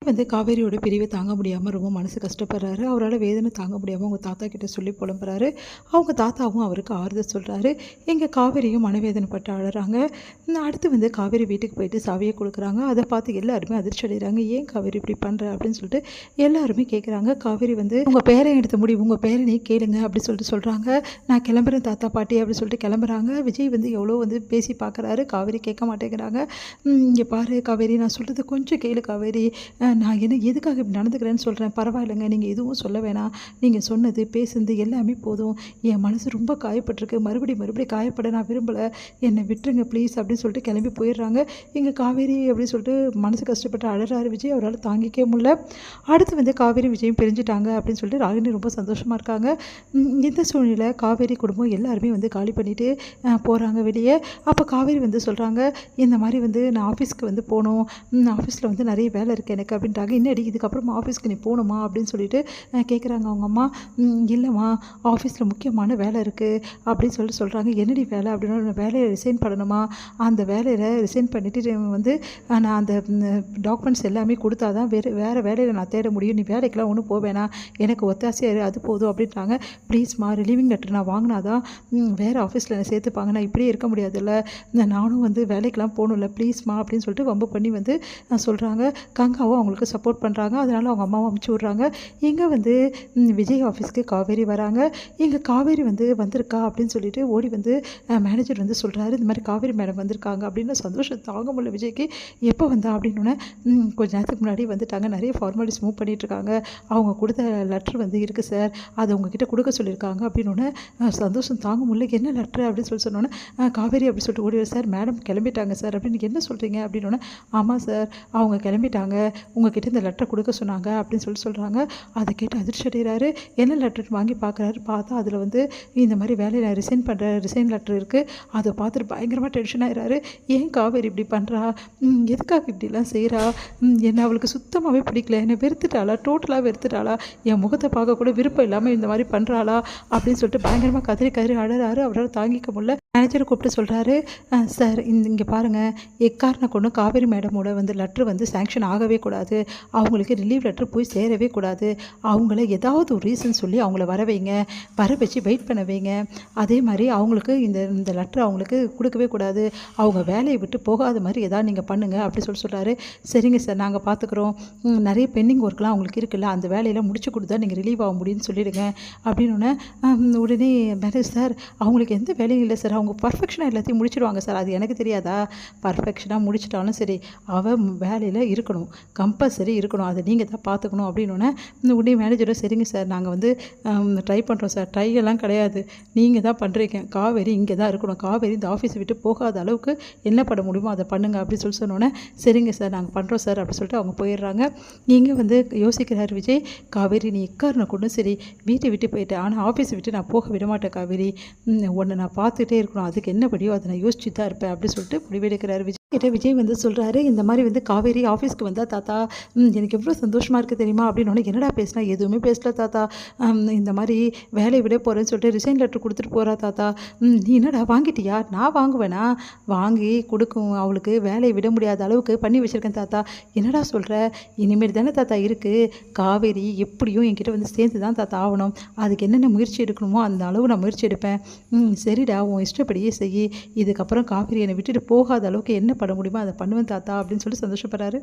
வந்து காவேரியோட பிரிவை தாங்க முடியாமல் ரொம்ப மனசு கஷ்டப்படுறாரு. அவரால் வேதனை தாங்க முடியாமல் அவங்க தாத்தா கிட்ட சொல்லி புலம்புறாரு. அவங்க தாத்தாவும் அவருக்கு ஆறுதல் சொல்கிறாரு. எங்கள் காவேரியும் மனவேதனைப்பட்டு அழறாங்க. அடுத்து வந்து காவேரி வீட்டுக்கு போயிட்டு சாவியை கொடுக்குறாங்க. அதை பார்த்து எல்லாருமே அதிர்ச்சி அடைகிறாங்க. ஏன் காவேரி இப்படி பண்ணுற அப்படின்னு சொல்லிட்டு எல்லாருமே கேட்குறாங்க. காவேரி வந்து உங்கள் பேரன் எடுத்த முடிவு, உங்கள் பேரனை கேளுங்க அப்படின்னு சொல்லிட்டு சொல்கிறாங்க. நான் கிளம்புறேன் தாத்தா பாட்டி அப்படின்னு சொல்லிட்டு கிளம்புறாங்க. விஜய் வந்து எவ்வளோ வந்து பேசி பார்க்குறாரு. காவேரி கேட்க மாட்டேங்கிறாங்க. இங்கே பாரு காவேரி, நான் சொல்கிறது கொஞ்சம் கேளு காவேரி, நான் எதுக்காக இப்படி நடந்துக்கிறேன்னு சொல்கிறேன். பரவாயில்லைங்க, நீங்கள் எதுவும் சொல்ல வேணாம். நீங்கள் சொன்னது பேசுனது எல்லாமே போதும். என் மனசு ரொம்ப காயப்பட்டிருக்கு. மறுபடியும் காயப்பட நான் விரும்பலை. என்னை விட்டுருங்க ப்ளீஸ் அப்படின்னு சொல்லிட்டு கிளம்பி போயிடுறாங்க. இங்கே காவேரி அப்படின்னு சொல்லிட்டு மனசு கஷ்டப்பட்டு அழறாரு விஜய். அவரால் தாங்கிக்கவே முடியல. அடுத்து வந்து காவேரி விஜயும் பிரிஞ்சுட்டாங்க அப்படின்னு சொல்லிட்டு ராகினி ரொம்ப சந்தோஷமாக இருக்காங்க. இந்த சூழ்நிலை காவேரி குடும்பம் எல்லாருமே வந்து காலி பண்ணிவிட்டு போகிறாங்க வெளியே. அப்போ காவேரி வந்து சொல்கிறாங்க, இந்த மாதிரி வந்து நான் ஆஃபீஸ்க்கு வந்து போகணும். ஆஃபீஸில் வந்து நிறைய வேலை இருக்குது எனக்கு அப்படின்றாங்க. என்னடி இதுக்கப்புறமா ஆஃபீஸ்க்கு நீ போகணுமா அப்படின்னு சொல்லிட்டு கேட்குறாங்க அவங்க அம்மா. இல்லைம்மா, ஆஃபீஸில் முக்கியமான வேலை இருக்குது அப்படின்னு சொல்லிட்டு சொல்கிறாங்க. என்னடி வேலை அப்படின்னா, வேலையை ரிசைன் பண்ணணுமா, அந்த வேலையில் ரிசைன் பண்ணிவிட்டு வந்து நான் அந்த டாக்குமெண்ட்ஸ் எல்லாமே கொடுத்தா தான் வேறு வேலையில் நான் தேட முடியும். நீ வேலைக்கெலாம் ஒன்றும் போவேணா, எனக்கு ஒத்தாசையாக அது போதும் அப்படின்றாங்க. ப்ளீஸ்மா, ரிலீவிங் லெட்டர் நான் வாங்கினா தான் வேறு ஆஃபீஸில் என்னை சேர்த்துப்பாங்க. நான் இப்படியே இருக்க முடியாதுல்ல, நானும் வந்து வேலைக்கெலாம் போகணும்ல, ப்ளீஸ்மா அப்படின்னு சொல்லிட்டு வம்பு பண்ணி வந்து சொல்கிறாங்க. கங்காவும் அவங்களுக்கு சப்போர்ட் பண்ணுறாங்க. அதனால் அவங்க அம்மாவும் அமுச்சு விட்றாங்க. இங்கே வந்து விஜய் ஆஃபீஸ்க்கு காவேரி வராங்க. இங்கே காவேரி வந்து வந்திருக்கா அப்படின்னு சொல்லிட்டு ஓடி வந்து மேனேஜர் வந்து சொல்கிறாரு, இந்த மாதிரி காவேரி மேடம் வந்திருக்காங்க அப்படின்னு. சந்தோஷம் தாங்க முடியல விஜய்க்கு. எப்போ வந்தா அப்படின்னோடனே கொஞ்ச நேரத்துக்கு முன்னாடி வந்துட்டாங்க. நிறைய ஃபார்மாலிட்டிஸ் மூவ் பண்ணிகிட்ருக்காங்க. அவங்க கொடுத்த லெட்ரு வந்து இருக்குது சார், அதை உங்ககிட்ட கொடுக்க சொல்லியிருக்காங்க அப்படின்னோடனே சந்தோஷம் தாங்க முடியல. என்ன லெட்ரு அப்படின்னு சொல்லி சொன்னோன்னே காவேரி அப்படி சொல்லிட்டு ஓடி சார், மேடம் கிளம்பிட்டாங்க சார் அப்படின்னு. என்ன சொல்கிறீங்க அப்படின்னோடனே, ஆமாம் சார், அவங்க கிளம்பிட்டாங்க, உங்ககிட்ட இந்த லெட்டரை கொடுக்க சொன்னாங்க அப்படின்னு சொல்கிறாங்க. அதை கேட்டு அதிர்ச்சி அடைகிறாரு. என்ன லெட்டர் வாங்கி பார்க்குறாரு. பார்த்தா அதில் வந்து இந்த மாதிரி வேலையை நான் ரிசைன் பண்ணுறேன் ரிசைன் லெட்டர் இருக்குது. அதை பார்த்துட்டு பயங்கரமாக டென்ஷன் ஆகிறாரு. ஏன் காவேரி இப்படி பண்ணுறா, எதுக்காக இப்படிலாம் செய்கிறா, என்னை அவளுக்கு சுத்தமாகவே பிடிக்கல, என்னை வெறுத்துட்டாளா, டோட்டலாக வெறுத்துட்டாளா, என் முகத்தை பார்க்க கூட விருப்பம் இல்லாமல் இந்த மாதிரி பண்ணுறாளா அப்படின்னு சொல்லிட்டு பயங்கரமாக கதறி அழறாரு. அவரால் தாங்கிக்க முடியல. மேனேஜரை கூப்பிட்டு சொல்கிறாரு, சார் இங்கே பாருங்கள், எக்காரணம் கொண்டு காவேரி மேடமோட வந்து லெட்ரு வந்து சேங்ஷன் ஆகவே கூடாது. அவங்களுக்கு ரிலீவ் லெட்ரு போய் சேரவே கூடாது. அவங்கள ஏதாவது ஒரு ரீசன் சொல்லி அவங்கள வர வைங்க, வர வச்சு வெயிட் பண்ண வைங்க. அதே மாதிரி அவங்களுக்கு இந்த லெட்ரு அவங்களுக்கு கொடுக்கவே கூடாது. அவங்க வேலையை விட்டு போகாத மாதிரி ஏதாவது நீங்கள் பண்ணுங்கள் அப்படி சொல்கிறாரு. சரிங்க சார், நாங்கள் பார்த்துக்குறோம். நிறைய பெண்டிங் ஒர்க்லாம் அவங்களுக்கு இருக்குல்ல, அந்த வேலையெல்லாம் முடிச்சு கொடுத்தா நீங்கள் ரிலீவ் ஆக முடியும்னு சொல்லிவிடுங்க அப்படின்னு. உடனே மேனேஜர், சார் அவங்களுக்கு எந்த வேலையும் இல்லை சார், அவங்க பர்ஃபெக்ஷனாக எல்லாத்தையும் முடிச்சிடுவாங்க சார், அது எனக்கு தெரியாதா, பர்ஃபெக்ஷனாக முடிச்சிட்டாலும் சரி அவள் வேலையில் இருக்கணும், கம்பல்சரி இருக்கணும், அதை நீங்கள் தான் பார்த்துக்கணும் அப்படின்னோடனே உடனே மேனேஜரும் சரிங்க சார், நாங்கள் வந்து ட்ரை பண்ணுறோம் சார். ட்ரை எல்லாம் கிடையாது, நீங்கள் தான் பண்ணுறீங்க. காவேரி இங்கே தான் இருக்கணும், காவேரி இந்த ஆஃபீஸை விட்டு போகாத அளவுக்கு என்ன பண்ண முடியுமோ அதை பண்ணுங்கள் அப்படின்னு சொன்னோன்னே சரிங்க சார் நாங்கள் பண்ணுறோம் சார் அப்படி சொல்லிட்டு அவங்க போயிடுறாங்க. இங்கே வந்து யோசிக்கிறார் விஜய், காவேரி நீ எக்காரணம் கொண்டு சரி வீட்டை விட்டு போயிட்டேன், ஆனால் ஆஃபீஸை விட்டு நான் போக விட மாட்டேன் காவேரி, உன்னை நான் பார்த்துட்டே இருக்கணும், அதுக்கு என்ன படியோ அதை நான் யோசிச்சு தான் இருப்பேன் அப்படி சொல்லிட்டு முடிவெடுக்கிறார் விஜய் கிட்ட. விஜய் வந்து சொல்கிறாரு, இந்த மாதிரி வந்து காவேரி ஆஃபீஸ்க்கு வந்தால் தாத்தா எனக்கு எவ்வளோ சந்தோஷமாக இருக்குது தெரியுமா அப்படின்னு. என்னடா பேசினா, எதுவுமே பேசல தாத்தா, இந்த மாதிரி வேலையை விட போகிறேன்னு சொல்லிட்டு ரிசைன் லெட்டர் கொடுத்துட்டு போகிறா தாத்தா. நீ என்னடா வாங்கிட்டியா, நான் வாங்குவேனா, வாங்கி கொடுக்கும் அவளுக்கு வேலையை விட முடியாத அளவுக்கு பண்ணி வச்சுருக்கேன் தாத்தா. என்னடா சொல்கிற, இனிமேல் தானே தாத்தா இருக்குது, காவேரி எப்படியும் என்கிட்ட வந்து சேர்ந்து தான் தாத்தா ஆகணும், அதுக்கு என்னென்ன முயற்சி எடுக்கணுமோ அந்த அளவு நான் முயற்சி எடுப்பேன். சரிடா உன் இஷ்டப்படியே செய், இதுக்கப்புறம் காவேரி என்னை விட்டுட்டு போகாத அளவுக்கு என்ன பண்ண முடியுமோ அதை பண்ணுவேன் தாத்தா அப்படின்னு சொல்லி சந்தோஷப்படுறாரு.